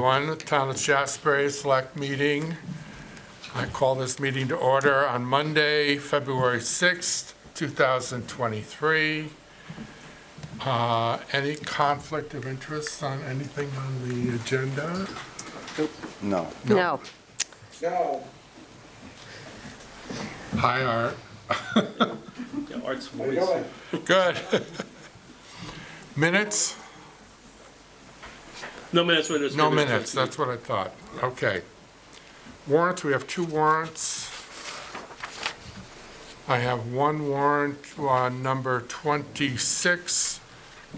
everyone. Town of Shaftsbury Select Meeting. I call this meeting to order on Monday, February 6th, 2023. Any conflict of interest on anything on the agenda? No. No. No. Hi, Art. Yeah, Art's How you voice. doing? Good. Minutes? No minutes. No minutes, that's what I thought. Okay. Warrants, we have two warrants. I have one warrant, number 26,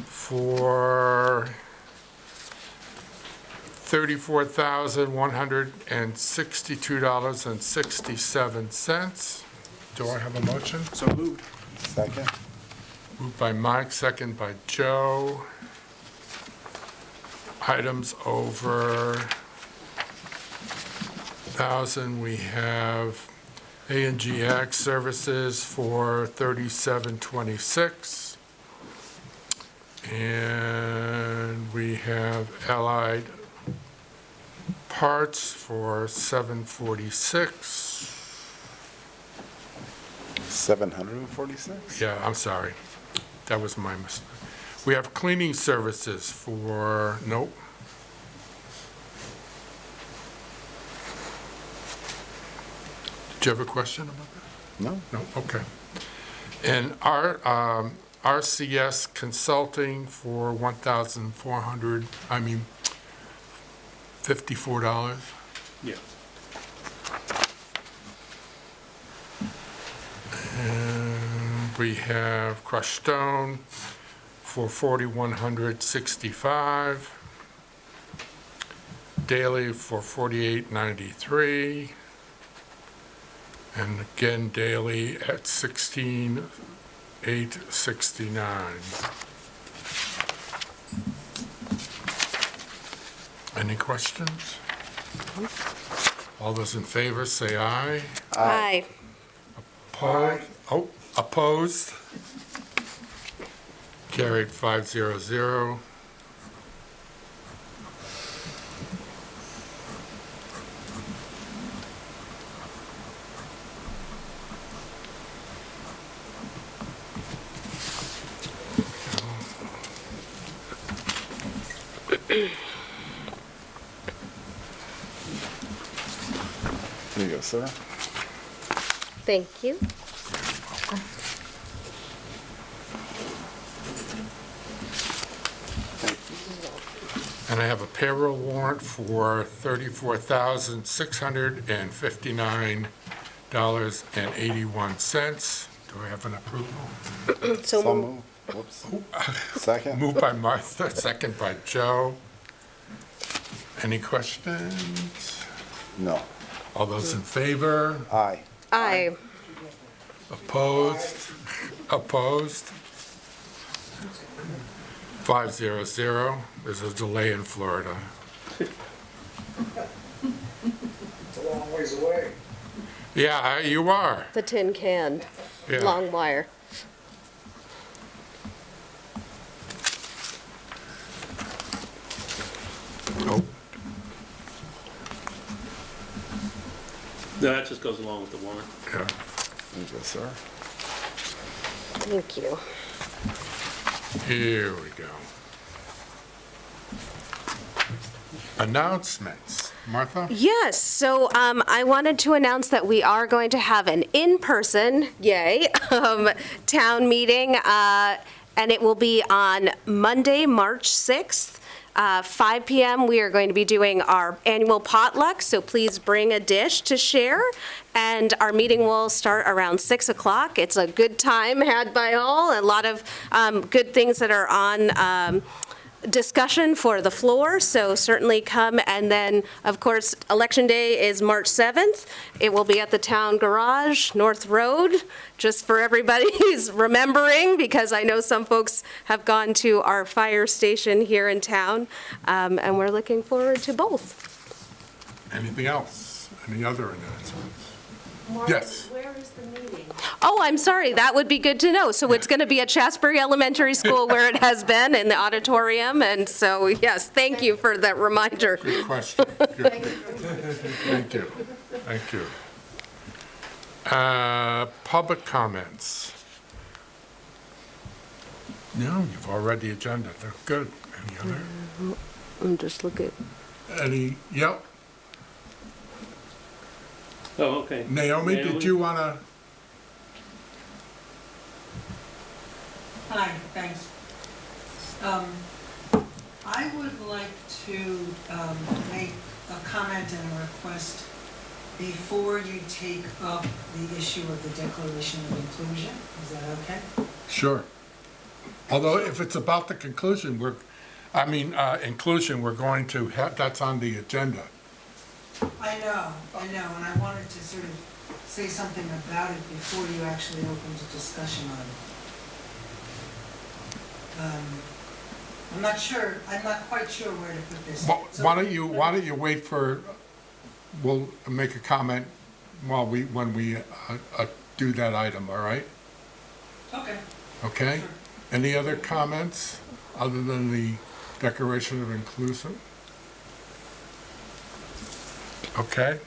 for $34,162.67. Do I have a motion? So moved. Second? Moved by Mike, second by Joe. Items over 1,000, we have A&G Ag Services for $37.26. And we have Allied Parts for $746. 746? Yeah, I'm sorry. That was my mistake. We have cleaning services for, nope. Did you have a question about that? No. No, okay. And our RCS Consulting for $54. Yeah. And we have crushed stone for $4,165. Daily for $48.93. And again, daily at $16,869. Any questions? All those in favor, say aye. Aye. Opposed? Oh, opposed? Carried 500. Here you go, sir. Thank you. And I have a payroll warrant for $34,659.81. Do I have an approval? So moved. move. Whoops. Second? Moved by Martha, second by Joe. Any questions? No. All those in favor? Aye. Aye. Opposed? Opposed? 500. There's a delay in Florida. It's a long ways away. Yeah, you are. The tin can, Yeah. long wire. Oh, No, that just goes along with the warrant. yeah. There you go, sir. Thank you. Here we go. Announcements. Martha? Yes, so I wanted to announce that we are going to have an in-person, yay, town meeting, and it will be on Monday, March 6th. 5 p.m. we are going to be doing our annual potluck, so please bring a dish to share. And our meeting will start around 6 o'clock. It's a good time had by all, a lot of good things that are on discussion for the floor, so certainly come. And then, of course, Election Day is March 7th. It will be at the Town Garage, North Road, just for everybody who's remembering, because I know some folks have gone to our fire station here in town, and we're looking forward to both. Anything else? Any other announcements? Yes. Where is the meeting? Oh, I'm sorry, that would be good to know. So it's going to be at Shaftsbury Elementary School where it has been, in the auditorium, and so, yes, thank you for that reminder. Good question. Good. Thank you. Thank you. Public comments? No, you've all read the agenda. They're good. Any other? I'm just looking. Yep. Oh, okay. Naomi, did you want to? Hi, thanks. I would like to make a comment and a request before you take up the issue of the Declaration of Inclusion. Is that okay? Sure. Although if it's about the inclusion, we're going to have, that's on the agenda. I know, and I wanted to sort of say something about it before you actually opened a discussion on it. I'm not quite sure where to put this. So- Why don't you wait we'll make a comment when we do that item, all right? Okay. Okay? Sure. Any other comments other than the Declaration of Inclusion? Okay.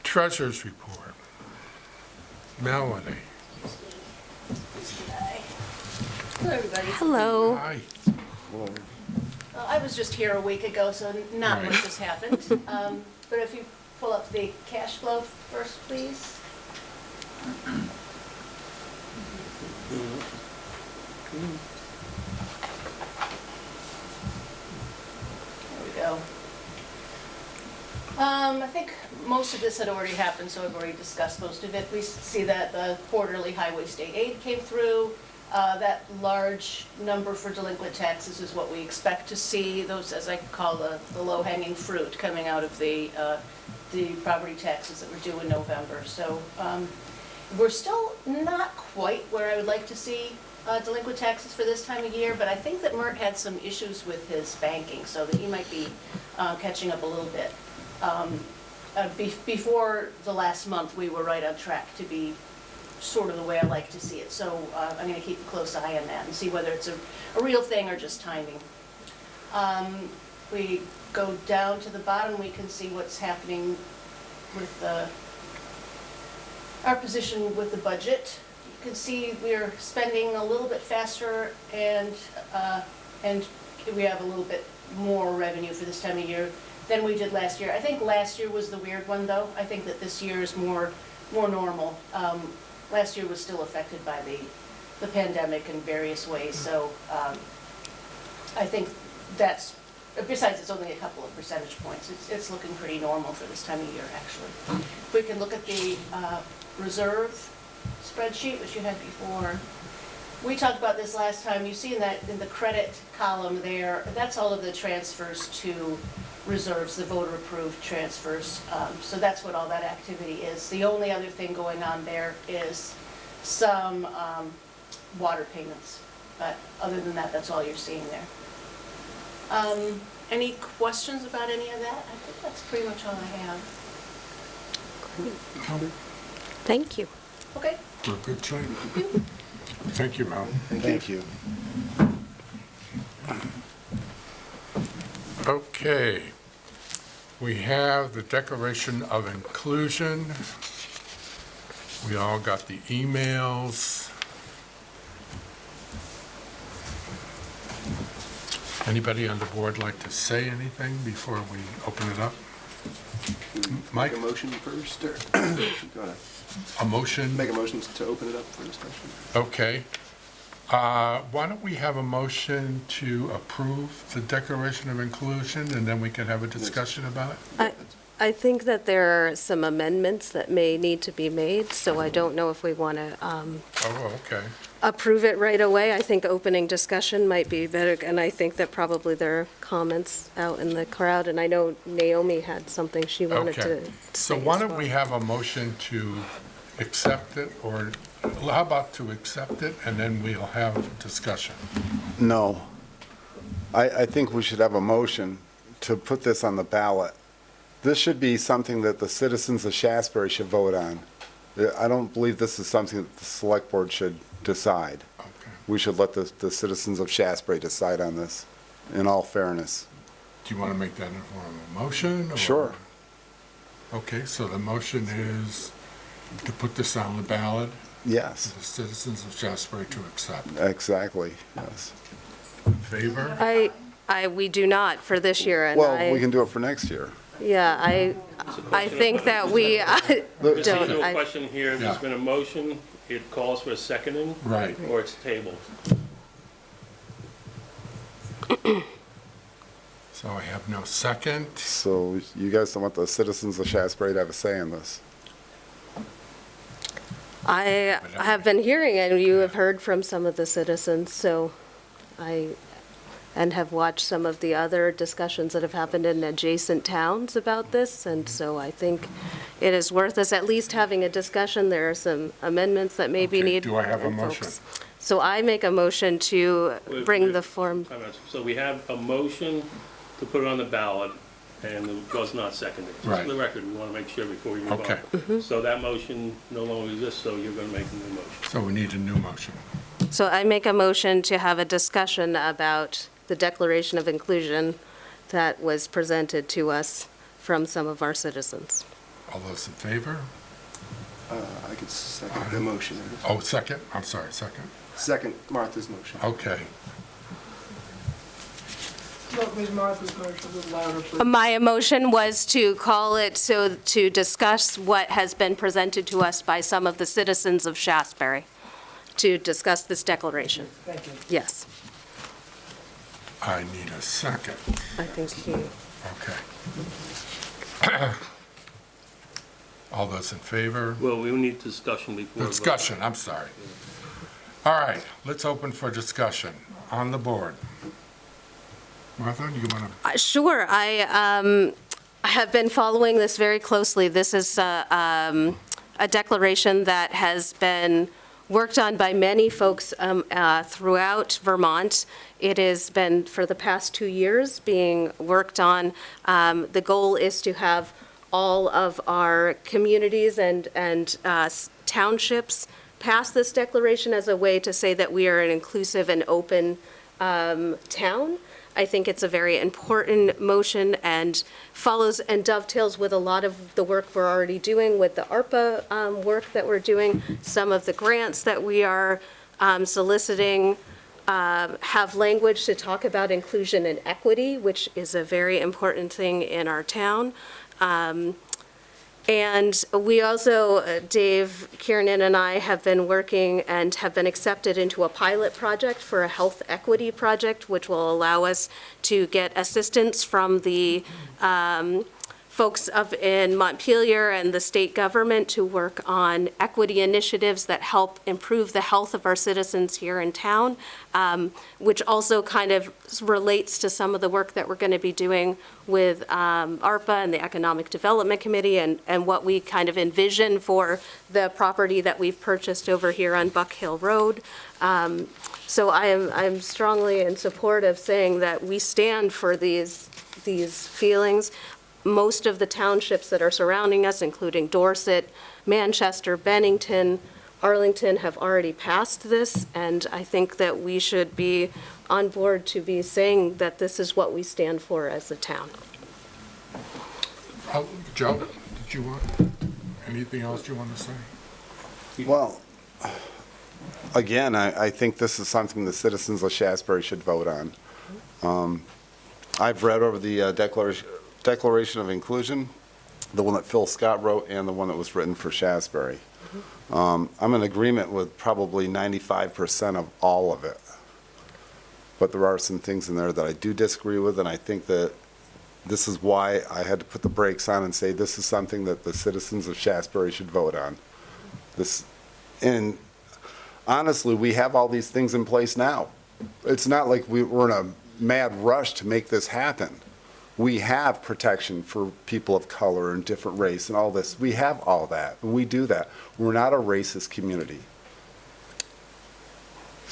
Treasurer's report. Melanie. Hello, everybody. Hello. Hi. I was just here a week ago, so not Right. much has happened. But if you pull up the cash flow first, please. There we go. I think most of this had already happened, so I've already discussed most of it. We see that the quarterly highway state aid came through. That large number for delinquent taxes is what we expect to see, those, as I call the low-hanging fruit coming out of the property taxes that were due in November. So we're still not quite where I would like to see delinquent taxes for this time of year, but I think that Mert had some issues with his banking, so that he might be catching up a little bit. Before the last month, we were right on track to be sort of the way I like to see it. So I'm going to keep a close eye on that and see whether it's a real thing or just timing. We go down to the bottom, we can see what's happening with our position with the budget. You can see we're spending a little bit faster and we have a little bit more revenue for this time of year than we did last year. I think last year was the weird one, though. I think that this year is more normal. Last year was still affected by the pandemic in various ways, so I think that's, besides it's only a couple of percentage points, it's looking pretty normal for this time of year, actually. If we can look at the reserve spreadsheet, which you had before. We talked about this last time. You see in the credit column there, that's all of the transfers to reserves, the voter-approved transfers. So that's what all that activity is. The only other thing going on there is some water payments. But other than that, that's all you're seeing there. Any questions about any of that? I think that's pretty much all I have. Thank you. Okay. For a good shape. Thank you, Mel. Thank you. Okay. We have the Declaration of Inclusion. We all got the emails. Anybody on the board like to say anything before we open it up? Mike? Make a motion first, or go ahead. A motion? Make a motion to open it up for discussion. Okay. Why don't we have a motion to approve the Declaration of Inclusion, and then we can have a discussion about it? I think that there are some amendments that may need to be made, so I don't know if we want to Oh, okay. approve it right away. I think opening discussion might be better, and I think that probably there are comments out in the crowd, and I know Naomi had something she wanted Okay. to So say why as don't well. we have a motion to accept it, or how about to accept it, and then we'll have discussion? No. I think we should have a motion to put this on the ballot This should be something that the citizens of Shaftsbury should vote on. I don't believe this is something that the select board should decide. Okay. We should let the citizens of Shaftsbury decide on this, in all fairness. Do you want to make that in form of a motion? or- Sure. Okay, so the motion is to put this on the ballot for Yes, the citizens of Shaftsbury to accept. exactly, yes. In favor? We do not for this year, and Well, we can do it for next year. yeah, I think that we Just don't. to a I- question here, there's Yeah. been a motion, it calls for a seconding, Right. or it's tabled. So I have no second. So you guys don't want the citizens of Shaftsbury to have a say in this? I have been hearing, and you have heard from some of the citizens, and have watched some of the other discussions that have happened in adjacent towns about this, and so I think it is worth us at least having a discussion. There are some amendments that maybe Okay, need. do I have a and motion? folks- So I make a motion to bring the form, So we have a motion to put it on the ballot, and it was not seconded. Just Right. for the record, we want to make sure before we move on. Okay. So that motion no longer exists, so you're going to make a new motion. So we need a new motion. so I make a motion to have a discussion about the Declaration of Inclusion that was presented to us from some of our citizens. All those in favor? I could second the motion. Oh, second? I'm sorry, second. Second Martha's motion. Okay. Look, Ms. Martha's going to a little louder, please. My motion was to call it so to discuss what has been presented to us by some of the citizens of Shaftsbury, to discuss this declaration. Thank you. Yes, I need a second. I think he, Okay. All those in favor? Well, we need discussion before. Discussion, I'm sorry. All right, let's open for discussion on the board. Martha, you want to? sure, I have been following this very closely. This is a declaration that has been worked on by many folks throughout Vermont. It has been, for the past 2 years, being worked on. The goal is to have all of our communities and townships pass this declaration as a way to say that we are an inclusive and open town. I think it's a very important motion and follows and dovetails with a lot of the work we're already doing with the ARPA work that we're doing. Some of the grants that we are soliciting have language to talk about inclusion and equity, which is a very important thing in our town. And we also, Dave Kiernan and I have been working and have been accepted into a pilot project for a health equity project, which will allow us to get assistance from the folks up in Montpelier and the state government to work on equity initiatives that help improve the health of our citizens here in town, which also kind of relates to some of the work that we're going to be doing with ARPA and the Economic Development Committee and what we kind of envision for the property that we've purchased over here on Buck Hill Road. So I'm strongly in support of saying that we stand for these feelings. Most of the townships that are surrounding us, including Dorset, Manchester, Bennington, Arlington, have already passed this, and I think that we should be on board to be saying that this is what we stand for as a town. Oh, Joe, did you want, anything else you want to say? Well, again, I think this is something the citizens of Shaftsbury should vote on. I've read over the Declaration of Inclusion, the one that Phil Scott wrote and the one that was written for Shaftsbury. I'm in agreement with probably 95% of all of it. But there are some things in there that I do disagree with, and I think that this is why I had to put the brakes on and say this is something that the citizens of Shaftsbury should vote on. And honestly, we have all these things in place now. It's not like we're in a mad rush to make this happen. We have protection for people of color and different race and all this. We have all that, and we do that. We're not a racist community.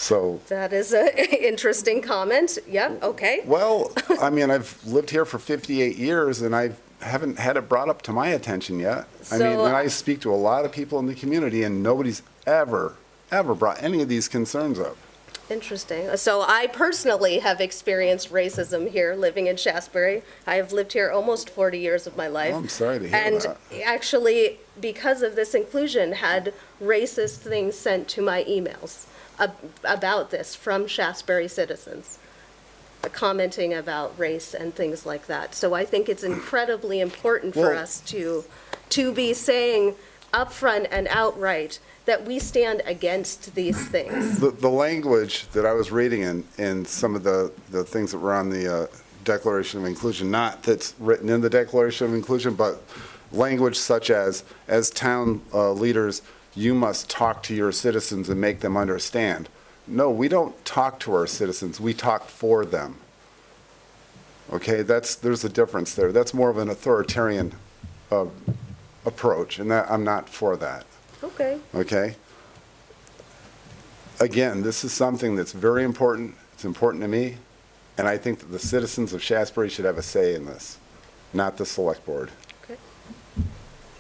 So, That is an interesting comment. Yeah, okay. well, I mean, I've lived here for 58 years, and I haven't had it brought up to my attention yet. I mean, So- and I speak to a lot of people in the community, and nobody's ever brought any of these concerns up. Interesting. So I personally have experienced racism here, living in Shaftsbury. I have lived here almost 40 years of my life. Oh, I'm sorry to hear And that. actually, because of this inclusion, had racist things sent to my emails about this from Shaftsbury citizens, commenting about race and things like that. So I think it's incredibly important for Well- us to be saying upfront and outright that we stand against these things. The language that I was reading in some of the things that were on the Declaration of Inclusion, not that's written in the Declaration of Inclusion, but language such as town leaders, you must talk to your citizens and make them understand. No, we don't talk to our citizens, we talk for them. Okay, there's a difference there. That's more of an authoritarian approach, and that, I'm not for that. Okay. Okay? Again, this is something that's very important. It's important to me, and I think that the citizens of Shaftsbury should have a say in this, not the select board. Okay.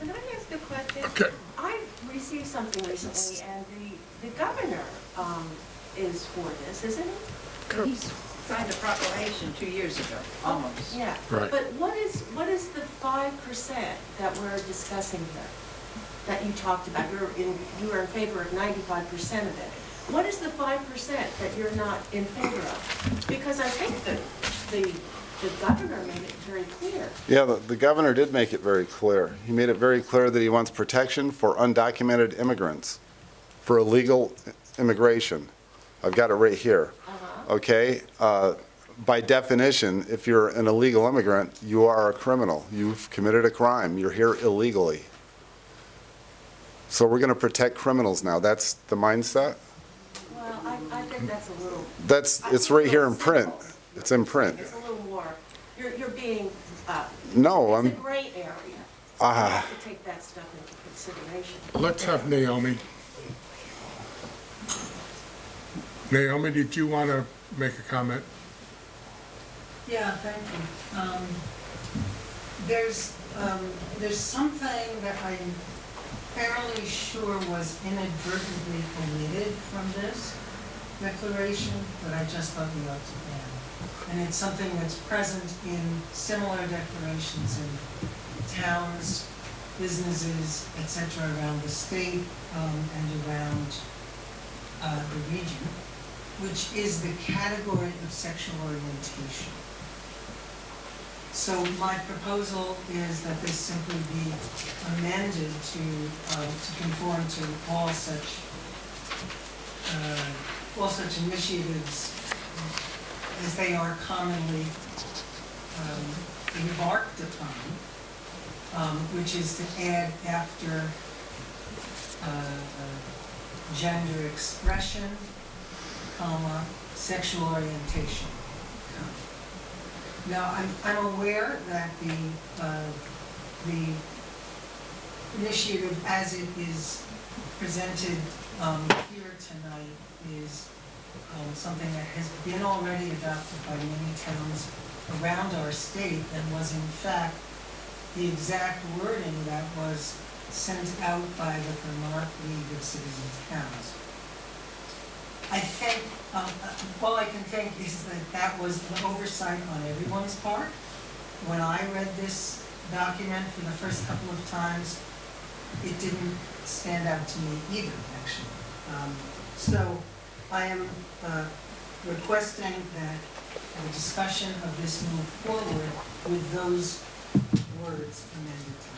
Can I ask a question? Okay. I received something recently, and the governor is for this, isn't he? He signed a proclamation 2 years ago, almost. Yeah. Right. But what is the 5% that we're discussing here, that you talked about? You were in favor of 95% of it. What is the 5% that you're not in favor of? Because I think that the governor made it very clear. Yeah, the governor did make it very clear. He made it very clear that he wants protection for undocumented immigrants, for illegal immigration. I've got it right here. Okay? By definition, if you're an illegal immigrant, you are a criminal. You've committed a crime. You're here illegally. So we're going to protect criminals now. That's the mindset? Well, I think that's a little. It's right here in print. It's in print. It's a little more, you're being, No, it's a I'm, gray area. You ah, have to take that stuff into consideration. Let's have Naomi. Naomi, did you want to make a comment? Yeah, thank you. There's something that I'm fairly sure was inadvertently omitted from this declaration that I just thought we ought to add. And it's something that's present in similar declarations in towns, businesses, et cetera, around the state and around the region, which is the category of sexual orientation. So my proposal is that this simply be amended to conform to all such initiatives as they are commonly embarked upon, which is to add after gender expression, comma, sexual orientation. Now, I'm aware that the initiative as it is presented here tonight is something that has been already adopted by many towns around our state and was in fact the exact wording that was sent out by the Vermont League of Citizen Towns. I think, all I can think is that was an oversight on everyone's part. When I read this document for the first couple of times, it didn't stand out to me either, actually. So I am requesting that the discussion of this move forward with those words amended tonight.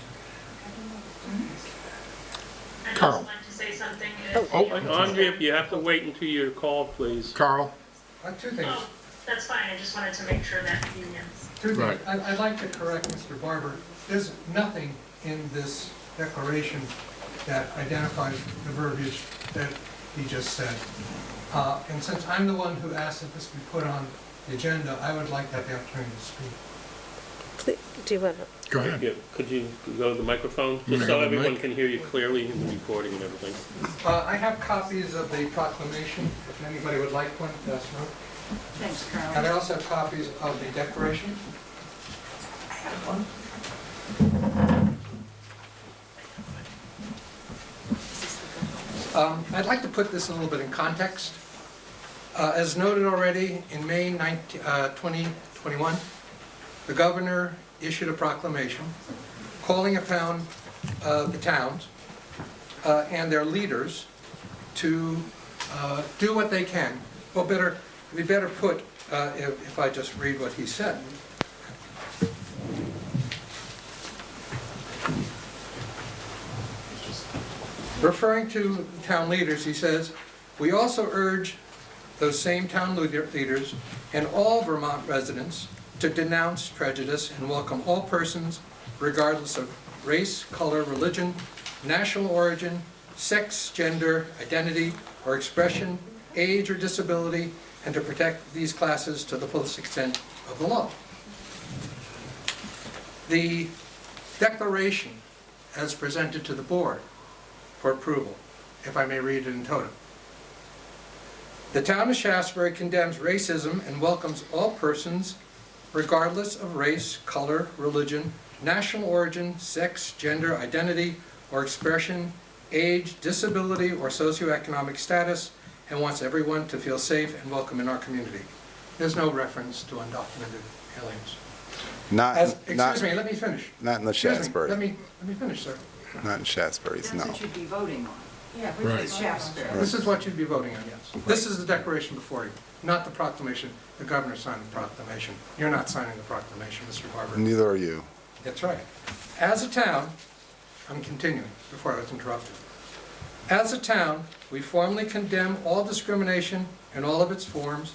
I'd Carl. also like to say something. Andrea, you have to wait until you're called, please. Carl? Two things. Oh, that's fine, I just wanted to make sure that you knew. Two Right. things. I'd like to correct Mr. Barber. There's nothing in this declaration that identifies the verbiage that he just said. And since I'm the one who asked that this be put on the agenda, I would like to have the opportunity to speak. Do you want to? Go ahead. Yeah, could you go to the microphone, You just go so to the everyone mic. can hear you clearly in the recording and everything? I have copies of the proclamation, if anybody would like one, that's no. Thanks, And I Carol. also have copies of the declaration. I have one. I'd like to put this a little bit in context. As noted already, in May 2021, the governor issued a proclamation calling upon the towns and their leaders to do what they can. Well, it'd be better put if I just read what he said. Referring to town leaders, he says, "We also urge those same town leaders and all Vermont residents to denounce prejudice and welcome all persons, regardless of race, color, religion, national origin, sex, gender, identity, or expression, age, or disability, and to protect these classes to the fullest extent of the law." The declaration as presented to the board for approval, if I may read it in toto. The town of Shaftsbury condemns racism and welcomes all persons, regardless of race, color, religion, national origin, sex, gender, identity, or expression, age, disability, or socioeconomic status, and wants everyone to feel safe and welcome in our community. There's no reference to undocumented aliens. Excuse me, let me finish. Not in the Excuse me, Shaftsbury. Let me finish, sir. Not in Shaftsbury's, That's no. what you'd be voting on. Yeah, Right. It's Shaftsbury. This is what you'd be voting on, yes. This is the declaration before you, not the proclamation. The governor signed the proclamation. You're not signing the proclamation, Mr. Barber. Neither are you. That's right. As a town, I'm continuing before I was interrupted. As a town, we formally condemn all discrimination in all of its forms,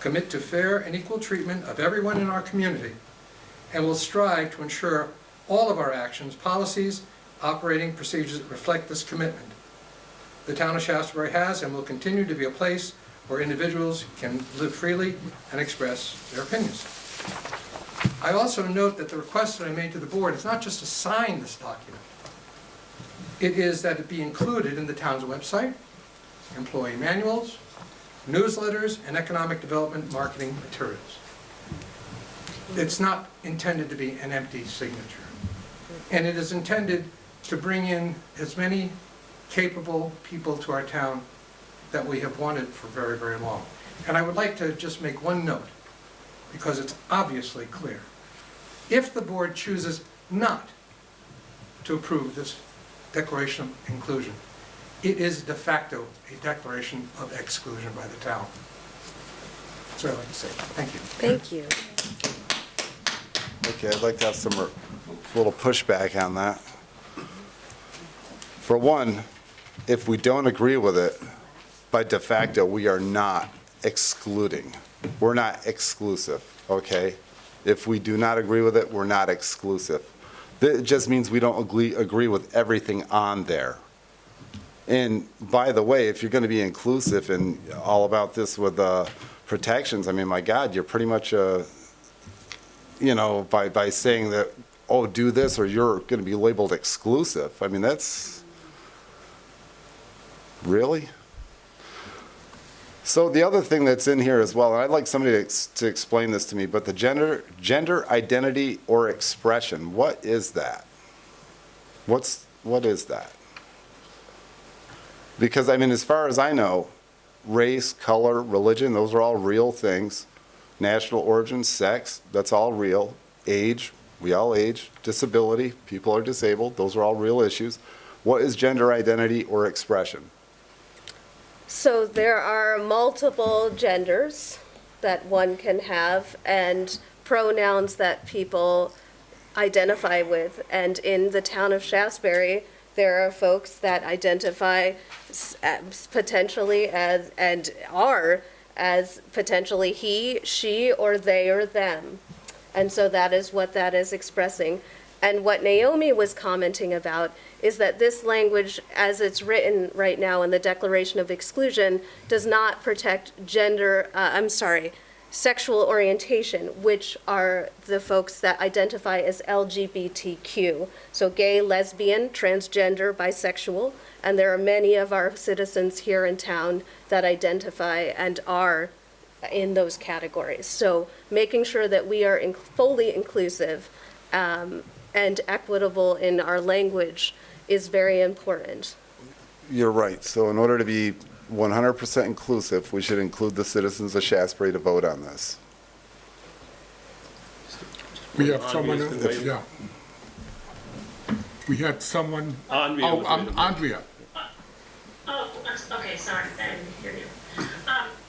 commit to fair and equal treatment of everyone in our community, and will strive to ensure all of our actions, policies, operating procedures reflect this commitment. The town of Shaftsbury has and will continue to be a place where individuals can live freely and express their opinions. I also note that the request that I made to the board is not just to sign this document. It is that it be included in the town's website, employee manuals, newsletters, and economic development marketing materials. It's not intended to be an empty signature. And it is intended to bring in as many capable people to our town that we have wanted for very, very long. And I would like to just make one note, because it's obviously clear. If the board chooses not to approve this declaration of inclusion, it is de facto a declaration of exclusion by the town. That's what I'd like to say. Thank you. Thank you. Okay, I'd like to have some little pushback on that. For one, if we don't agree with it, by de facto, we are not excluding. We're not exclusive, okay? If we do not agree with it, we're not exclusive. It just means we don't agree with everything on there. And by the way, if you're going to be inclusive and all about this with protections, I mean, my God, you're pretty much, by saying that, oh, do this or you're going to be labeled exclusive. I mean, that's, really? So the other thing that's in here as well, and I'd like somebody to explain this to me, but the gender identity or expression, what is that? What is that? Because, I mean, as far as I know, race, color, religion, those are all real things. National origin, sex, that's all real. Age, we all age. Disability, people are disabled, those are all real issues. What is gender identity or expression? So there are multiple genders that one can have and pronouns that people identify with. And in the town of Shaftsbury, there are folks that identify potentially as, and are as potentially he, she, or they, or them. And so that is what that is expressing. And what Naomi was commenting about is that this language, as it's written right now in the Declaration of Exclusion, does not protect sexual orientation, which are the folks that identify as LGBTQ. So gay, lesbian, transgender, bisexual, and there are many of our citizens here in town that identify and are in those categories. So making sure that we are fully inclusive and equitable in our language is very important. You're right. So in order to be 100% inclusive, we should include the citizens of Shaftsbury to vote on this. We have someone, Andrea's been waiting. yeah. We had someone, Andrea oh, was waiting. Andrea. Oh, okay, sorry, I didn't hear you.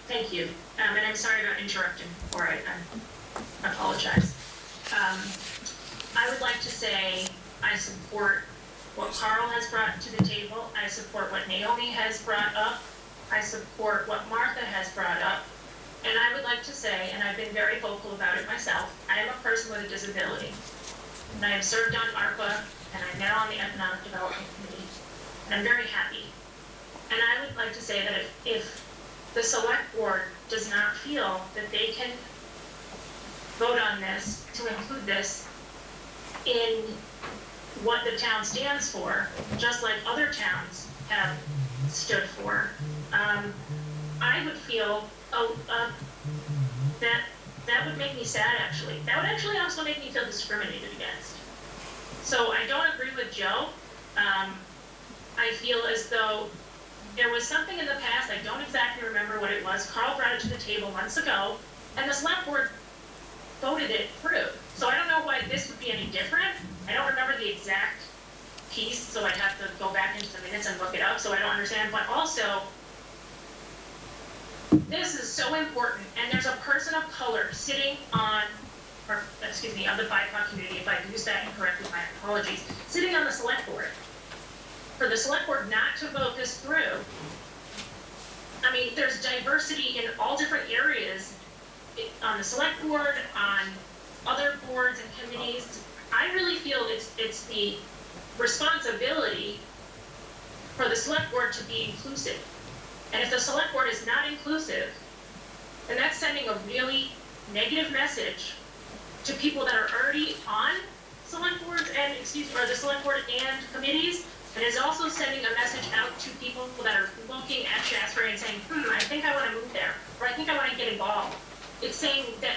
Thank you, and I'm sorry about interrupting, or I apologize. I would like to say I support what Carl has brought to the table. I support what Naomi has brought up. I support what Martha has brought up. And I would like to say, and I've been very vocal about it myself, I am a person with a disability. And I have served on ARPA, and I'm now on the Economic Development Committee. And I'm very happy. And I would like to say that if the select board does not feel that they can vote on this, to include this in what the town stands for, just like other towns have stood for, I would feel that would make me sad, actually. That would actually also make me feel discriminated against. So I don't agree with Joe. I feel as though there was something in the past, I don't exactly remember what it was, Carl brought it to the table months ago, and the select board voted it through. So I don't know why this would be any different. I don't remember the exact piece, so I'd have to go back into the minutes and look it up, so I don't understand. But also, this is so important, and there's a person of color sitting on, or excuse me, of the BIPOC community, if I used that incorrectly, my apologies, sitting on the select board. For the select board not to vote this through, I mean, there's diversity in all different areas on the select board, on other boards and committees. I really feel it's the responsibility for the select board to be inclusive. And if the select board is not inclusive, then that's sending a really negative message to people that are already on select boards and, or the select board and committees, and is also sending a message out to people that are looking at Shaftsbury and saying, I think I want to move there, or I think I want to get involved. It's saying that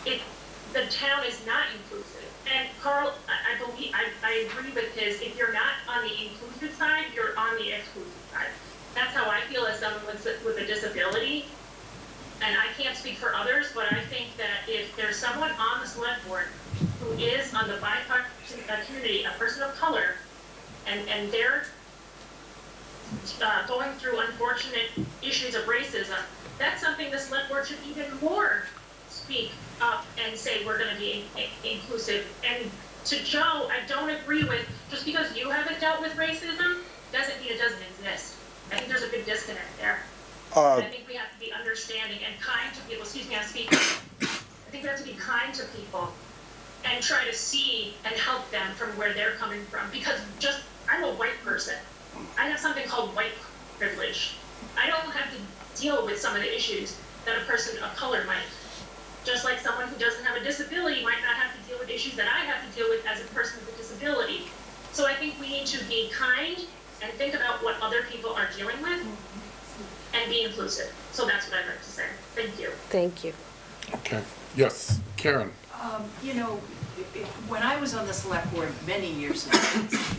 the town is not inclusive. And Carl, I believe, I agree with his, if you're not on the inclusive side, you're on the exclusive side. That's how I feel as someone with a disability. And I can't speak for others, but I think that if there's someone on the select board who is on the BIPOC community, a person of color, and they're going through unfortunate issues of racism, that's something the select board should even more speak up and say we're going to be inclusive. And to Joe, I don't agree with, just because you haven't dealt with racism doesn't mean it doesn't exist. I think there's a big disconnect there. I think we have to be understanding and kind to people. Excuse me, I'm speaking. I think we have to be kind to people and try to see and help them from where they're coming from. Because I'm a white person. I have something called white privilege. I don't have to deal with some of the issues that a person of color might. Just like someone who doesn't have a disability might not have to deal with issues that I have to deal with as a person with a disability. So I think we need to be kind and think about what other people are dealing with and be inclusive. So that's what I'd like to say. Thank you. Thank you. Okay, yes, Karen. You know, when I was on the select board many years ago,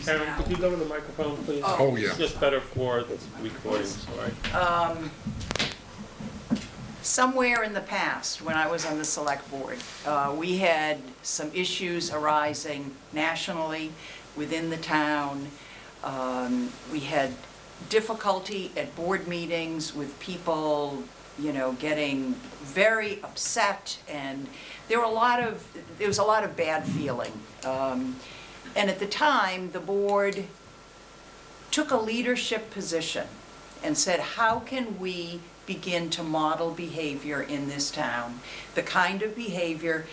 Karen, could you go to the microphone, please? Oh, yeah. It's just better for the recording, sorry. somewhere in the past, when I was on the select board, we had some issues arising nationally within the town. We had difficulty at board meetings with people, you know, getting very upset, and there was a lot of bad feeling. And at the time, the board took a leadership position and said, how can we begin to model behavior in this town? The kind of behavior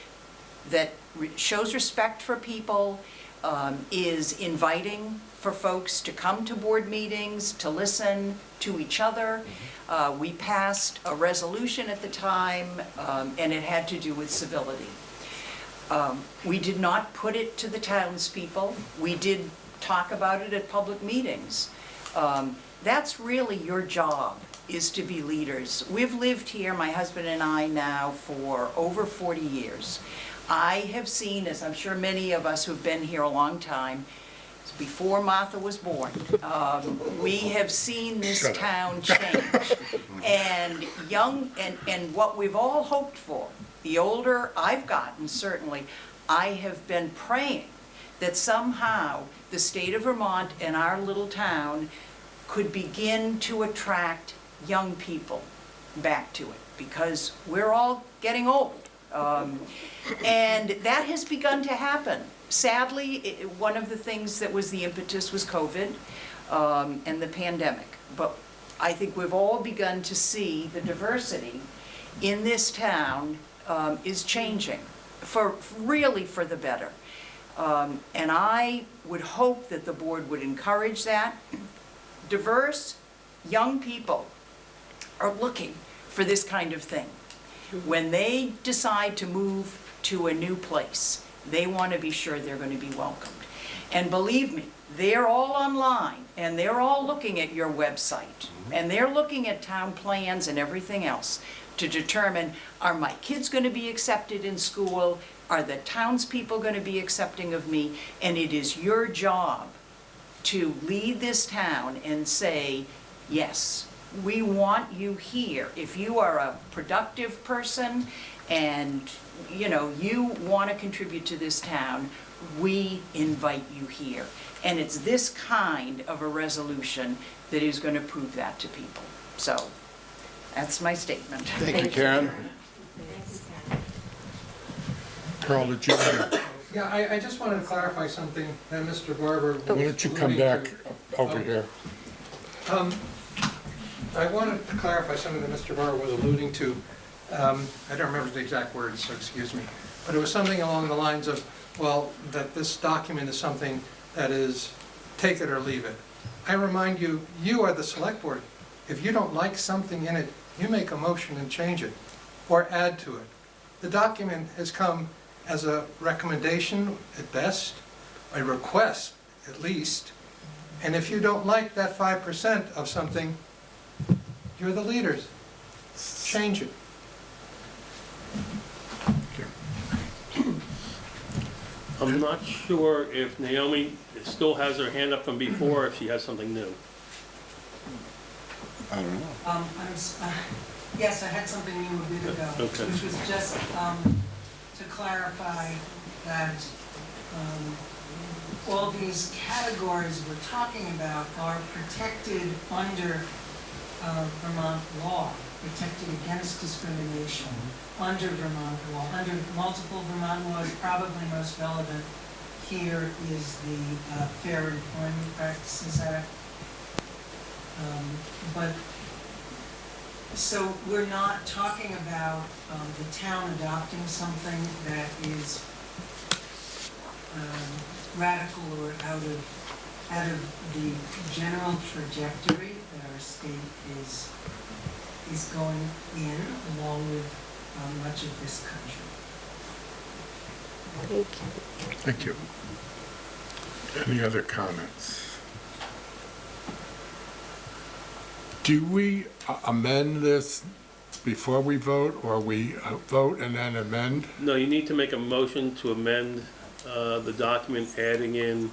that shows respect for people, is inviting for folks to come to board meetings, to listen to each other. We passed a resolution at the time, and it had to do with civility. We did not put it to the townspeople. We did talk about it at public meetings. That's really your job, is to be leaders. We've lived here, my husband and I, now for over 40 years. I have seen, as I'm sure many of us who've been here a long time, before Martha was born, we have seen this town change. And what we've all hoped for, the older I've gotten, certainly, I have been praying that somehow the state of Vermont and our little town could begin to attract young people back to it, because we're all getting old. And that has begun to happen. Sadly, one of the things that was the impetus was COVID and the pandemic. But I think we've all begun to see the diversity in this town is changing, really for the better. And I would hope that the board would encourage that. Diverse young people are looking for this kind of thing. When they decide to move to a new place, they want to be sure they're going to be welcomed. And believe me, they're all online, and they're all looking at your website, and they're looking at town plans and everything else to determine, are my kids going to be accepted in school? Are the townspeople going to be accepting of me? And it is your job to lead this town and say, yes, we want you here. If you are a productive person and you want to contribute to this town, we invite you here. And it's this kind of a resolution that is going to prove that to people. So that's my statement. Thank you, Karen. Carl, did you, why Yeah, I just wanted to clarify something that Mr. Barber was don't you come alluding back to. over here? I wanted to clarify something that Mr. Barber was alluding to. I don't remember the exact words, so excuse me. But it was something along the lines of, well, that this document is something that is take it or leave it. I remind you, you are the select board. If you don't like something in it, you make a motion and change it or add to it. The document has come as a recommendation at best, a request at least. And if you don't like that 5% of something, you're the leaders. Change it. I'm not sure if Naomi still has her hand up from before, if she has something new. I don't know. Yes, I had something new a bit ago, Okay. which was just to clarify that all these categories we're talking about are protected under Vermont law, protected against discrimination under Vermont law, under multiple Vermont laws. Probably most relevant here is the Fair Employment Practices Act. But so we're not talking about the town adopting something that is radical or out of the general trajectory that our state is going in, along with much of this country. Thank you. Any other comments? Do we amend this before we vote, or we vote and then amend? No, you need to make a motion to amend the document, adding in,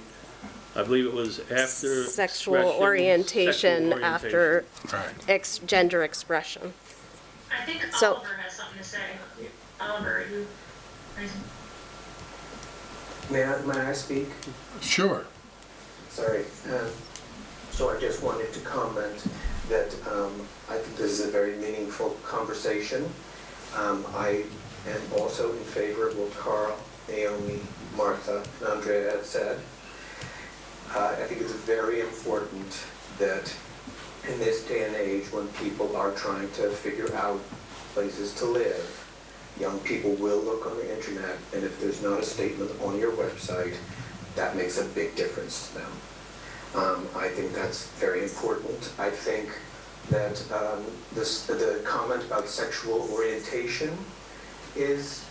I believe it was after Sexual expression, orientation sexual after Right. gender expression. I think So- Oliver has something to say. Oliver, you raising? May I speak? Sure. Sorry. So I just wanted to comment that I think this is a very meaningful conversation. I am also in favor of what Carl, Naomi, Martha, and Andrea have said. I think it's very important that in this day and age, when people are trying to figure out places to live, young people will look on the internet, and if there's not a statement on your website, that makes a big difference to them. I think that's very important. I think that the comment about sexual orientation is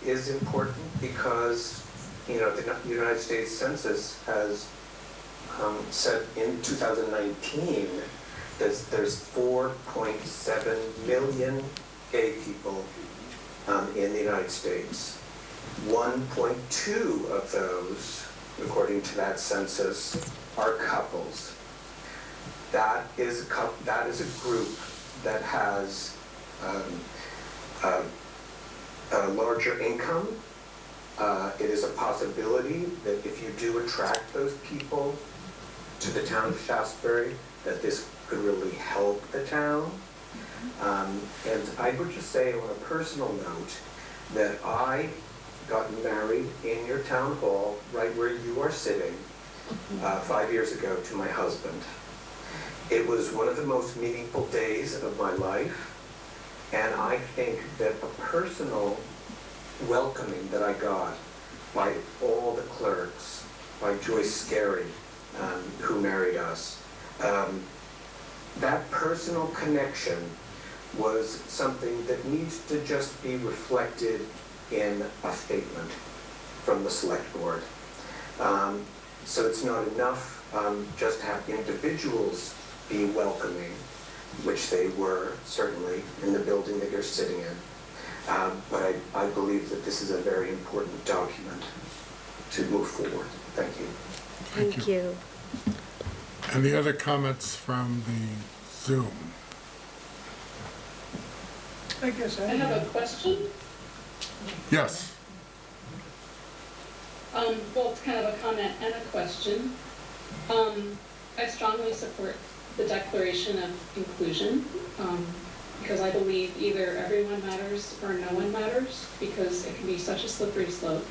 important because, you know, the United States Census has said in 2019 that there's 4.7 million gay people in the United States. 1.2 of those, according to that census, are couples. That is a group that has a larger income. It is a possibility that if you do attract those people to the town of Shaftsbury, that this could really help the town. And I would just say on a personal note that I got married in your town hall, right where you are sitting, 5 years ago to my husband. It was one of the most meaningful days of my life, and I think that a personal welcoming that I got by all the clerks, by Joyce Scarry, who married us, that personal connection was something that needs to just be reflected in a statement from the select board. So it's not enough just to have individuals be welcoming, which they were certainly in the building that you're sitting in. But I believe that this is a very important document to move forward. Thank you. Thank you. Any other comments from the Zoom? I guess I have a question. Yes. Well, it's kind of a comment and a question. I strongly support the Declaration of Inclusion because I believe either everyone matters or no one matters because it can be such a slippery slope.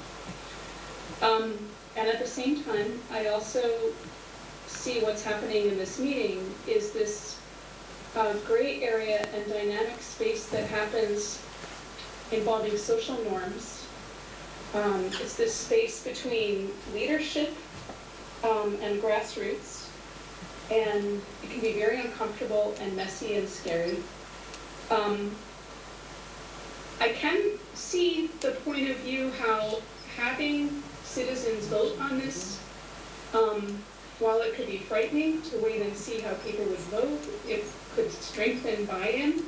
And at the same time, I also see what's happening in this meeting is this gray area and dynamic space that happens involving social norms. It's this space between leadership and grassroots, and it can be very uncomfortable and messy and scary. I can see the point of view how having citizens vote on this, while it could be frightening to wait and see how people would vote, it could strengthen buy-in.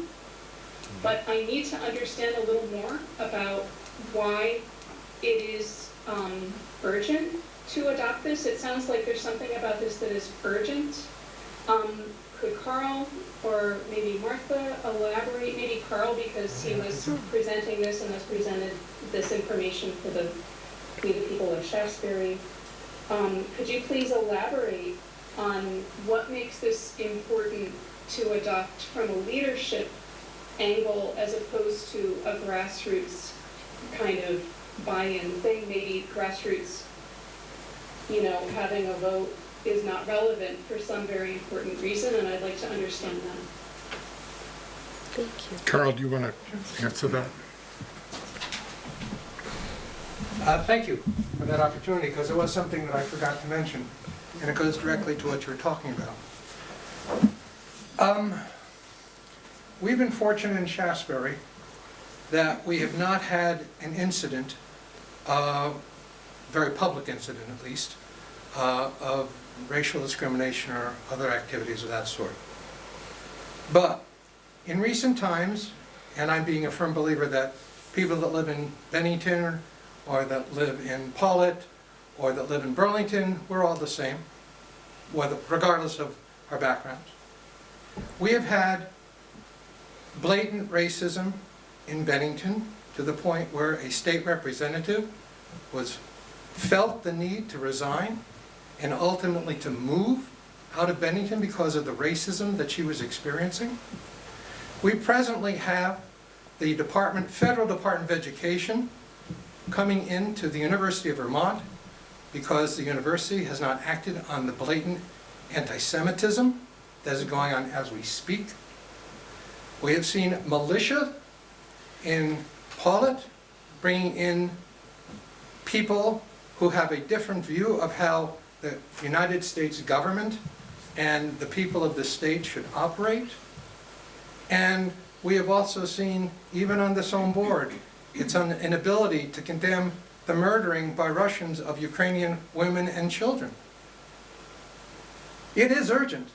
But I need to understand a little more about why it is urgent to adopt this. It sounds like there's something about this that is urgent. Could Carl or maybe Martha elaborate? Maybe Carl, because he was presenting this and has presented this information for the people of Shaftsbury. Could you please elaborate on what makes this important to adopt from a leadership angle as opposed to a grassroots kind of buy-in thing? Maybe grassroots, having a vote is not relevant for some very important reason, and I'd like to understand that. Thank you. Carl, do you want to answer that? Thank you for that opportunity, because it was something that I forgot to mention, and it goes directly to what you were talking about. We've been fortunate in Shaftsbury that we have not had an incident, very public incident at least, of racial discrimination or other activities of that sort. But in recent times, and I'm being a firm believer that people that live in Bennington or that live in Paulet or that live in Burlington, we're all the same, regardless of our backgrounds. We have had blatant racism in Bennington to the point where a state representative felt the need to resign and ultimately to move out of Bennington because of the racism that she was experiencing. We presently have the Federal Department of Education coming into the University of Vermont because the university has not acted on the blatant anti-Semitism that is going on as we speak. We have seen militia in Paulet bringing in people who have a different view of how the United States government and the people of the state should operate. And we have also seen, even on this own board, its inability to condemn the murdering by Russians of Ukrainian women and children. It is urgent.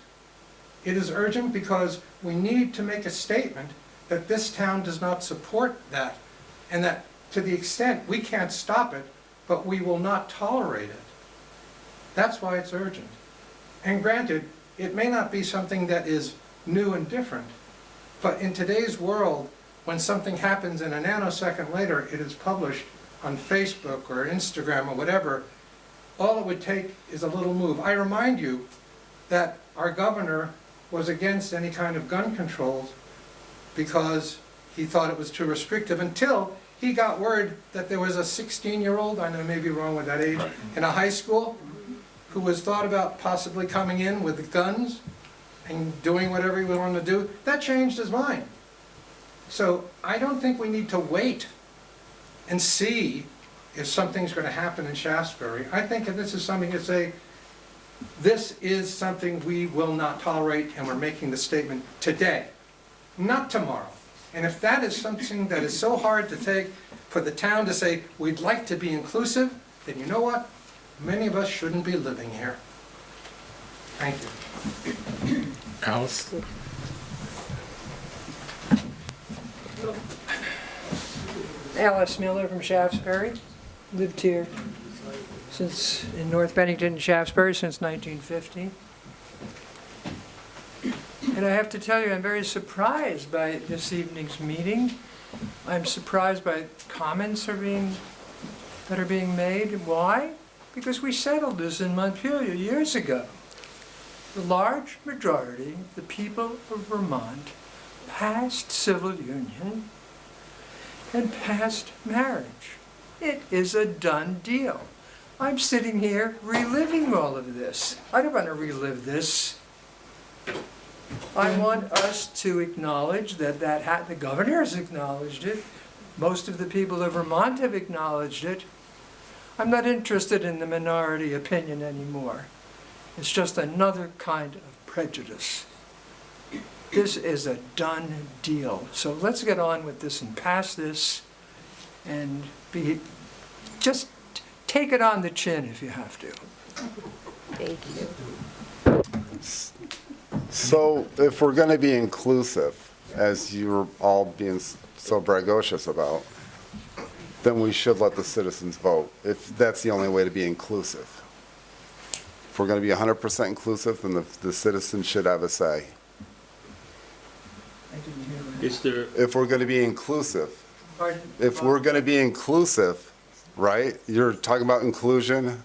It is urgent because we need to make a statement that this town does not support that, and that to the extent we can't stop it, but we will not tolerate it. That's why it's urgent. And granted, it may not be something that is new and different, but in today's world, when something happens and a nanosecond later it is published on Facebook or Instagram or whatever, all it would take is a little move. I remind you that our governor was against any kind of gun controls because he thought it was too restrictive until he got word that there was a 16-year-old, I know I may be wrong with that age, in a high school who was thought about possibly coming in with guns and doing whatever he wanted to do. That changed his mind. So I don't think we need to wait and see if something's going to happen in Shaftsbury. I think that this is something to say, this is something we will not tolerate, and we're making the statement today, not tomorrow. And if that is something that is so hard to take for the town to say, we'd like to be inclusive, then you know what? Many of us shouldn't be living here. Thank you. Alice? Alice Miller from Shaftsbury. Lived here in North Bennington, Shaftsbury since 1950. And I have to tell you, I'm very surprised by this evening's meeting. I'm surprised by comments that are being made. Why? Because we settled this in Montpelier years ago. The large majority, the people of Vermont, passed civil union and passed marriage. It is a done deal. I'm sitting here reliving all of this. I don't want to relive this. I want us to acknowledge that the governor has acknowledged it. Most of the people of Vermont have acknowledged it. I'm not interested in the minority opinion anymore. It's just another kind of prejudice. This is a done deal. So let's get on with this and pass this and just take it on the chin if you have to. Thank you. So if we're going to be inclusive, as you're all being so braggadocious about, then we should let the citizens vote, if that's the only way to be inclusive. If we're going to be 100% inclusive, then the citizens should have a say. I didn't hear that. Is there, If we're going to be inclusive, Pardon? if we're going to be inclusive, right, you're talking about inclusion,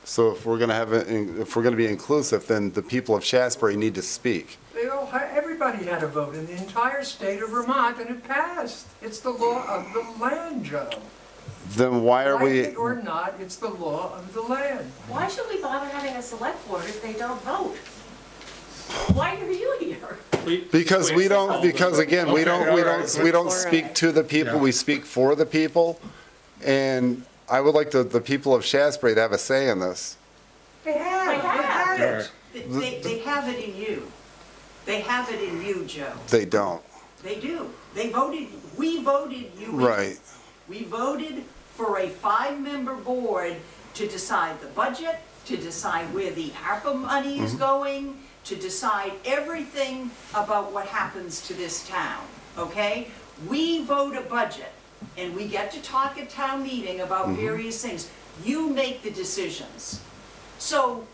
so if we're going to be inclusive, then the people of Shaftsbury need to speak. Everybody had a vote in the entire state of Vermont, and it passed. It's the law of the land, Joe. Then why are Like we, it or not, it's the law of the land. Why should we bother having a select board if they don't vote? Why are you here? because we don't, because again, we don't speak to the people, we speak for the people. And I would like the people of Shaftsbury to have a say in this. They have. They have. They have it in you. They have it in you, Joe. They don't. They do. They voted, we voted you in. Right. We voted for a 5-member board to decide the budget, to decide where the ARPA money is going, to decide everything about what happens to this town, okay? We vote a budget, and we get to talk at town meeting about various things. You make the decisions. So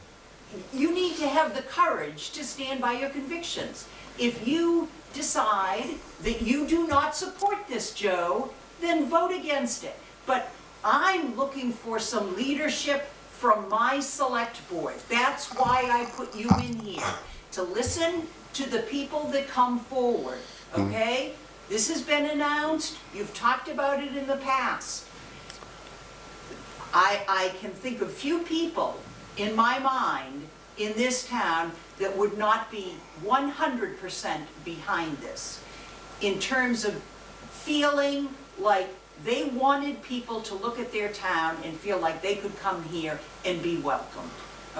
you need to have the courage to stand by your convictions. If you decide that you do not support this, Joe, then vote against it. But I'm looking for some leadership from my select board. That's why I put you in here, to listen to the people that come forward, okay? This has been announced, you've talked about it in the past. I can think of few people in my mind in this town that would not be 100% behind this, in terms of feeling like They wanted people to look at their town and feel like they could come here and be welcomed.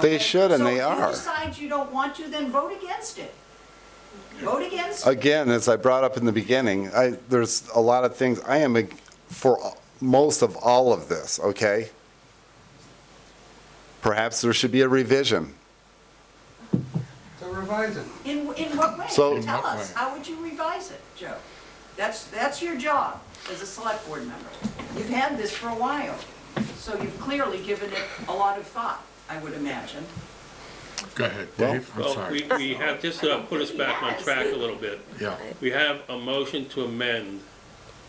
They okay? should, and they So if are. you decide you don't want to, then vote against it. Vote against it. Again, as I brought up in the beginning, there's a lot of things, I am for most of all of this, okay? Perhaps there should be a revision. So revise it. In what way? So- Tell In what us, way? how would you revise it, Joe? That's your job as a select board member. You've had this for a while, so you've clearly given it a lot of thought, I would imagine. Go ahead, Dave, I'm Well, sorry. we have, just to put us back on track a little bit, Yeah, we have a motion to amend.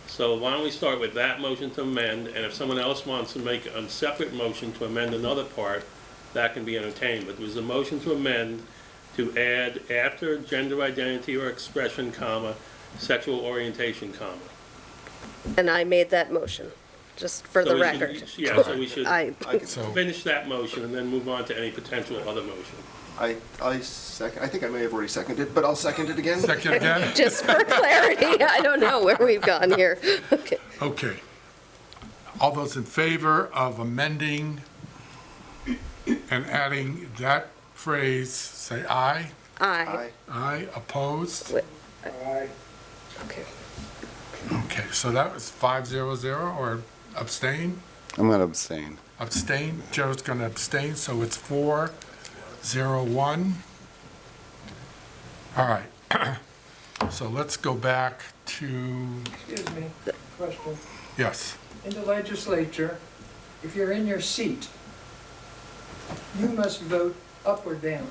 So why don't we start with that motion to amend, and if someone else wants to make a separate motion to amend another part, that can be entertained. But there was a motion to amend to add after gender identity or expression, comma, sexual orientation, comma. And I made that motion, just for So the we should- record. Yeah, so we should I, so, finish that motion and then move on to any potential other motion. I second, I think I may have already seconded, but I'll second it again. second again? just for clarity, I don't know where we've gone here. Okay. Okay. All those in favor of amending and adding that phrase, say aye. Aye. Aye, opposed? Okay. Okay, so that was 500 or abstain? I'm going to abstain. Abstain, Joe's going to abstain, so it's 401. All right, so let's go back to, Excuse me, question. yes, In the legislature, if you're in your seat, you must vote up or down.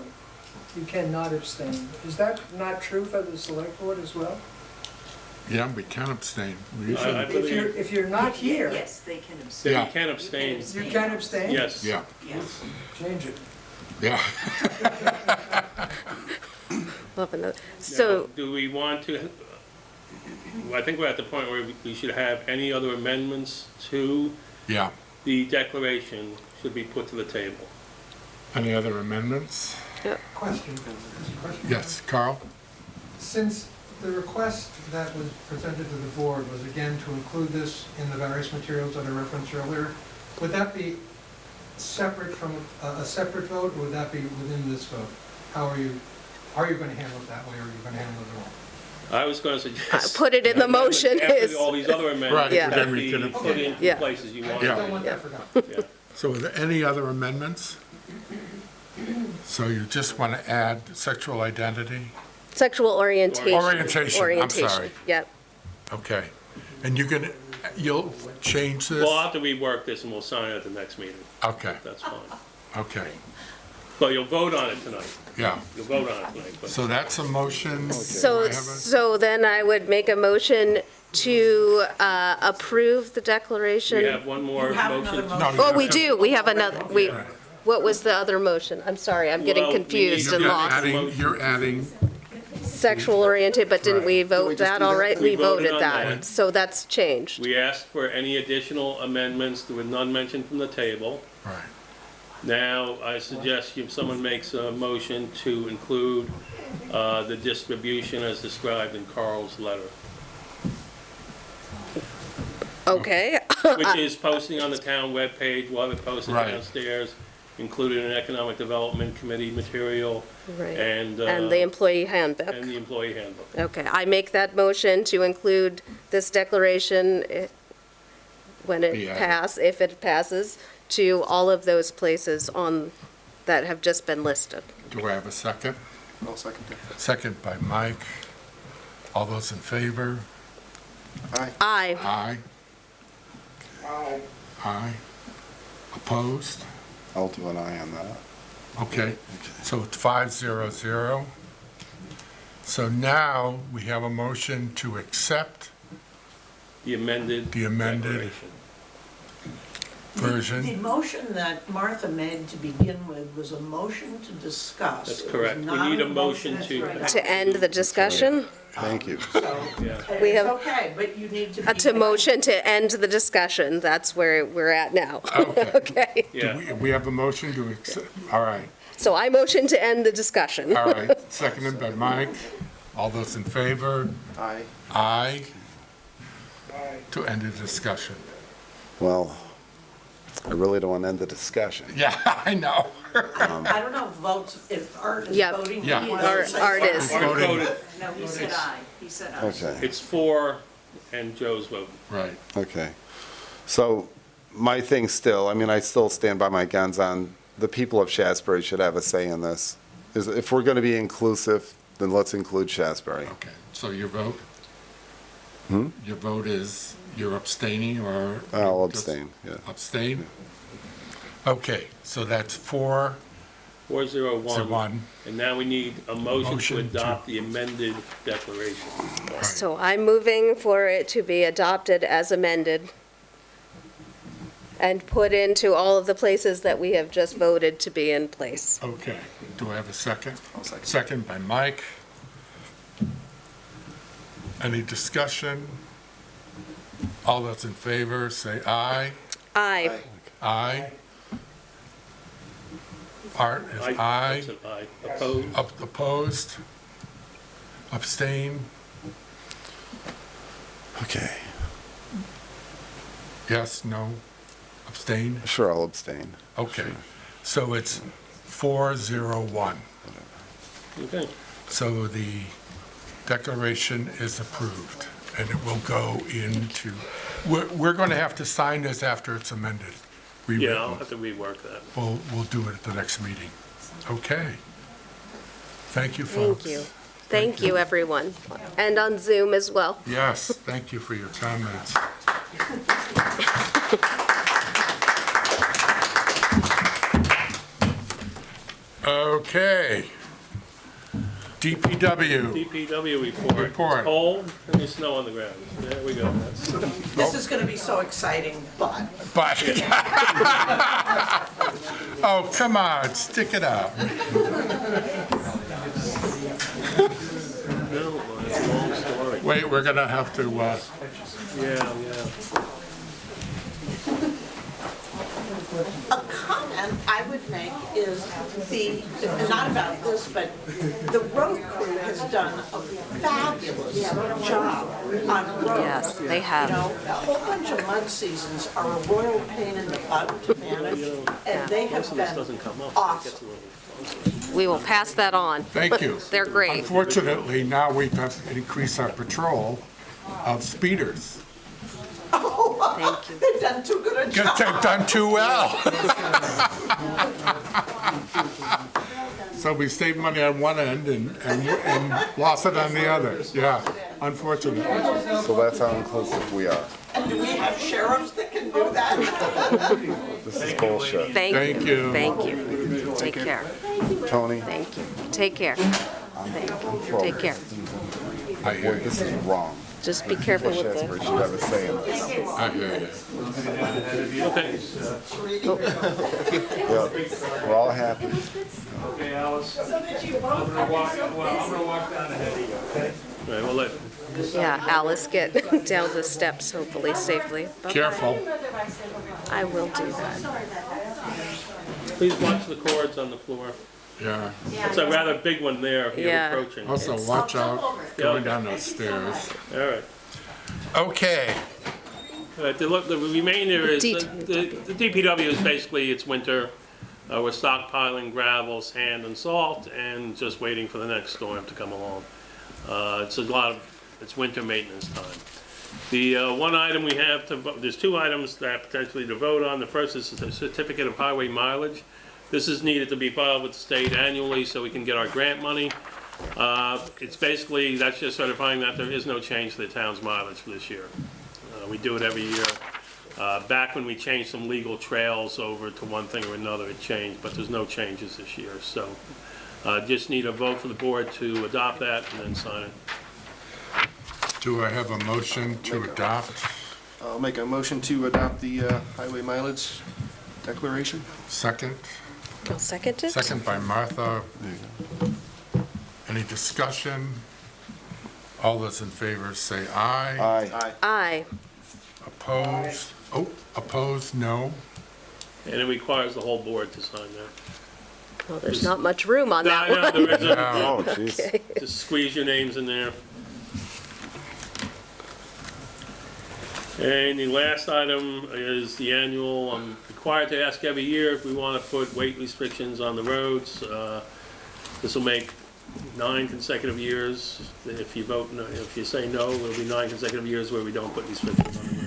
You cannot abstain. Is that not true for the select board as well? yeah, we can abstain. We I usually, believe, If you're not here, Yes, they can abstain. so Yeah. you can abstain, you can abstain? yes. yeah, Yes. Change it. yeah. Love another. Now, So, do we want to, I think we're at the point where we should have any other amendments to Yeah. the declaration should be put to the table. Any other amendments? Question. Yes, Carl? Since the request that was presented to the board was again to include this in the various materials that I referenced earlier, would that be separate from a separate vote, or would that be within this vote? How are you going to handle it that way, or are you going to handle it wrong? I was going to suggest. Put it in the motion After is- all these other amendments, Right, Yeah. that then we be can- put in Yeah. places you want. I Yeah. don't want that forgotten. Yeah. So are there any other amendments? So you just want to add sexual identity? sexual orientation. Orientation, I'm sorry. Orientation, yep. Okay. And you'll change this? We'll have to rework this and we'll sign it at the next meeting. Okay, That's fine. okay, But you'll vote on it tonight. yeah. You'll vote on it tonight. But So that's a motion. Do I So, have a- so then I would make a motion to approve the declaration. we have one more You have another motion. No, you Oh, have we to- do, we have another, Right. what was the other motion? I'm sorry, I'm getting Well, we confused need and to lost. You're adding, Sexual oriented, but didn't we Did we vote just that do that? already? We We voted voted on that, that. so that's changed. We asked for any additional amendments. There were none mentioned from the table. right. Now, I suggest if someone makes a motion to include the distribution as described in Carl's letter, Okay, which is posting on the town webpage, we'll have it posted Right. downstairs, included in Economic Development Committee material right. and And the employee handbook. and the employee handbook. Okay, I make that motion to include this declaration when it Yeah. if it passes, to all of those places that have just been listed. Do I have a second? I'll second it. Second by Mike. All those in favor? Aye. Aye. Aye. Aye. Opposed? I'll do an aye on that. Okay, so it's 500. So now we have a motion to accept The amended The amended- declaration. The version. motion that Martha made to begin with was a motion to discuss. That's It was correct. We not need a motion that's to- right. To end the discussion? Thank you. So, Yeah. We it's have- okay, but you need to. To motion to end the discussion, that's where we're at now. Okay. Okay, Do Yeah. we have a motion to accept? All right, so I motion to end the discussion. all right. Seconded by Mike. All those in favor? Aye. Aye. to end the discussion? Well, I really don't want to end the discussion. Yeah, I know. I don't know, votes, if Art is Yeah. voting. Yeah. he wants to say Art is. something. Voting. No, he said aye. He said aye. Okay. It's 4 and Joe's vote. Right. Okay. So my thing still, I mean, I still stand by my guns on the people of Shaftsbury should have a say in this. Is if we're going to be inclusive, then let's include Shaftsbury. Okay, so your vote? Hmm? Your vote is, you're abstaining or? I'll just abstain, yeah. Abstain? Okay, so that's 4 to 401. 1. And now we need a motion Motion to to- adopt the amended declaration. So I'm moving for it to be adopted as amended and put into all of the places that we have just voted to be in place. Okay, do I have a second? I'll second. Second by Mike. Any discussion? All those in favor, say aye. Aye. Aye. Art is aye. That's an aye. Opposed? Opposed? Abstain? Okay. Yes, no? Abstain? Sure, I'll abstain. Okay, so it's 401. Okay. So the declaration is approved, and it will go into, we're going to have to sign this after it's amended. Yeah, I'll rewritten. have to rework that. We'll do it at the next meeting. Okay. Thank you, folks. Thank you. Thank you, everyone. And on Zoom as well. Yes, thank you for your comments. Okay. DPW. DPW report. Report. It's cold and there's snow on the ground. There we go. That's- This is gonna be so exciting, but But, oh, come on, stick it out. No, it's a long story. Wait, we're gonna have to, Yeah. a comment I would make is not about this, but the road crew has done a fabulous job on roads. Yes, they have. You know, a whole bunch of mud seasons are a royal pain in the butt to manage, and they have Most of this been doesn't come up. so it gets a awesome. little- We will pass that on. thank you. They're great. Unfortunately, now we have to increase our patrol of speeders. Thank you. They've done too good a Because job. they've done too well. So we saved money on one end and lost it on the other. Yeah, unfortunately. So that's how inclusive we are. And do we have sheriffs that can do that? This is bullshit. Thank you. Thank you. Take care. Tony, Thank you. Take care. Thank you. Take care. I hear boy, you. this is wrong. Just be careful with Shaftsbury the, should have a say in this. I hear you. Okay. Yeah, we're all happy. Okay, Alice. I'm gonna walk down ahead of you, okay? All right, we'll let, yeah, Alice, get down the steps hopefully safely. Bye-bye. Careful. I will do that. please watch the cords on the floor. Yeah. It's a rather big one there if you're Yeah. approaching. Also, watch out going down those stairs. All right. Okay. The remainder is, D- the DPW is basically, it's winter. We're stockpiling gravel, sand, and salt, and just waiting for the next storm to come along. It's winter maintenance time. The one item we have to, there's two items that potentially to vote on. The first is the certificate of highway mileage. This is needed to be filed with the state annually so we can get our grant money. It's basically, that's just certifying that there is no change to the town's mileage for this year. We do it every year. Back when we changed some legal trails over to one thing or another, it changed, but there's no changes this year. So just need a vote for the board to adopt that and then sign it. Do I have a motion to adopt? I'll make a motion to adopt the highway mileage declaration. Second? I'll second it. Second by Martha. Any discussion? All those in favor say aye. Aye. Aye. Opposed? Oh, opposed, no. And it requires the whole board to sign that. Well, there's not much room on that I know, one. there is a, No. Oh, jeez. Okay. just squeeze your names in there. And the last item is the annual, I'm required to ask every year if we want to put weight restrictions on the roads. This will make 9 consecutive years. If you vote, no, if you say no, it'll be 9 consecutive years where we don't put restrictions on the roads.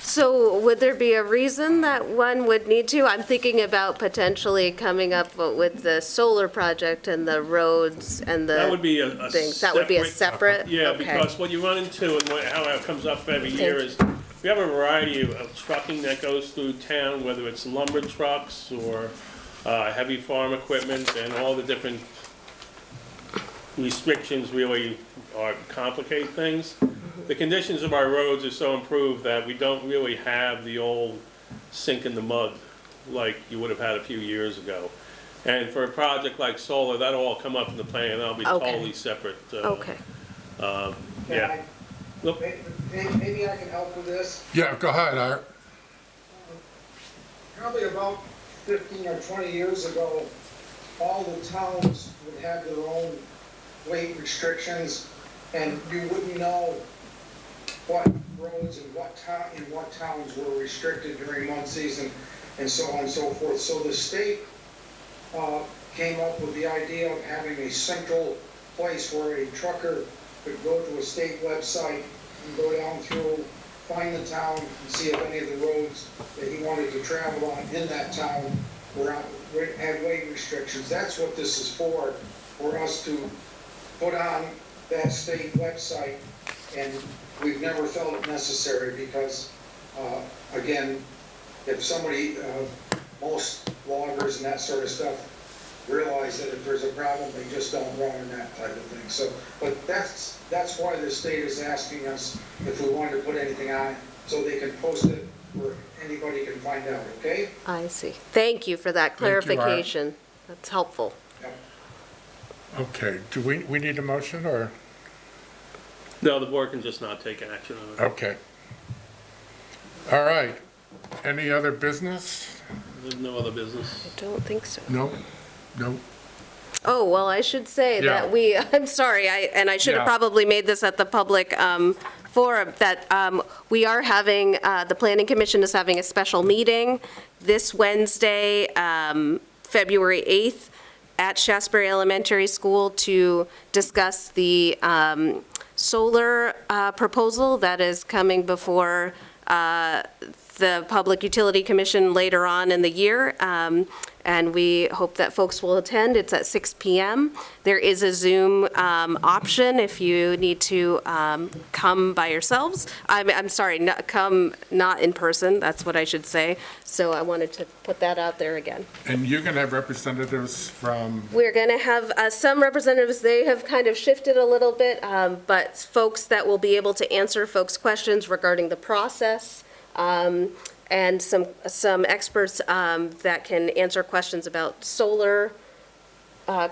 So would there be a reason that one would need to? I'm thinking about potentially coming up with the solar project and the roads and the That would be a things. That would be a separate? Yeah, Okay. because what you run into and how it comes up every year is, we have a variety of trucking that goes through town, whether it's lumber trucks or heavy farm equipment, and all the different restrictions really complicate things. The conditions of our roads are so improved that we don't really have the old sink in the mud like you would have had a few years ago. And for a project like solar, that'll all come up in the plan, and that'll be Okay. totally separate. Okay. Yeah. Look, Maybe I can help with this. Yeah, go ahead, Art. Probably about 15 or 20 years ago, all the towns would have their own weight restrictions, and you wouldn't know what roads and what towns were restricted during one season, and so on and so forth. So the state came up with the idea of having a central place where a trucker could go to a state website and go down through, find the town, and see if any of the roads that he wanted to travel on in that town had weight restrictions. That's what this is for us to put on that state website, and we've never felt it necessary because, again, if somebody, most loggers and that sort of stuff realize that if there's a problem, they just don't run and that type of thing. So, but that's why the state is asking us if we wanted to put anything on it, so they can post it where anybody can find out, okay? I see. Thank you for that Thank you, Art. clarification. That's helpful. Okay, do we need a motion, or? no, the board can just not take action on it. Okay. All right. Any other business? There's no other business. I don't think so. No? No? Oh, well, I should say Yeah. that I'm sorry, and I should have Yeah. probably made this at the public forum, that we are having, the Planning Commission is having a special meeting this Wednesday, February 8th, at Shaftsbury Elementary School to discuss the solar proposal that is coming before the Public Utility Commission later on in the year, and we hope that folks will attend. It's at 6 p.m. There is a Zoom option if you need to come by yourselves. I'm sorry, come not in person, that's what I should say. So I wanted to put that out there again. And you're going to have representatives from, We're going to have some representatives, they have kind of shifted a little bit, but folks that will be able to answer folks' questions regarding the process, and some experts that can answer questions about solar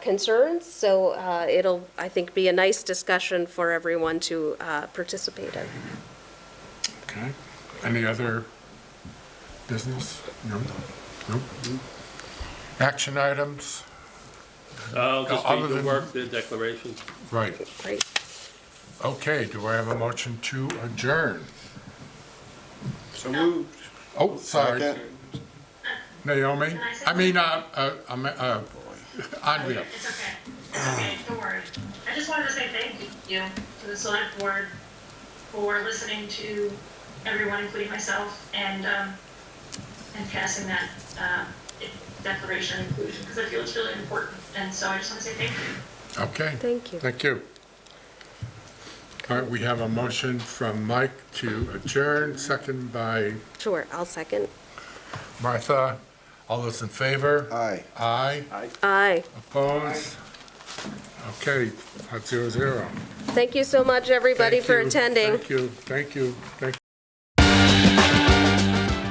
concerns. So it'll, I think, be a nice discussion for everyone to participate in. okay. Any other business? No? No? Action items? I'll just Other read the than- work, the declaration. Right. Great. Okay, do I have a motion to adjourn? So moved. Oh, sorry. Second. Naomi? Can I say I mean, Andrea. It's okay. It's okay, don't worry. I just wanted to say thank you to the select board for listening to everyone, including myself, and passing that declaration of inclusion, because I feel it's really important. And so I just want to say thank you. Okay. Thank you. Thank you. All right, we have a motion from Mike to adjourn, second by Sure, I'll second. Martha. All those in favor? Aye. Aye. Aye. Opposed? Okay, 5-0. Thank you so much, everybody, Thank for you. attending. Thank you, thank you, thank you.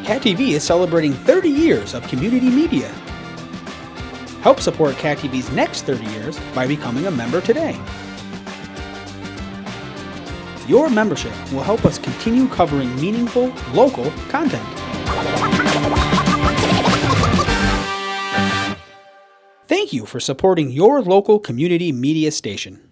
Cat TV is celebrating 30 years of community media. Help support Cat TV's next 30 years by becoming a member today. Your membership will help us continue covering meaningful, local content. Thank you for supporting your local community media station.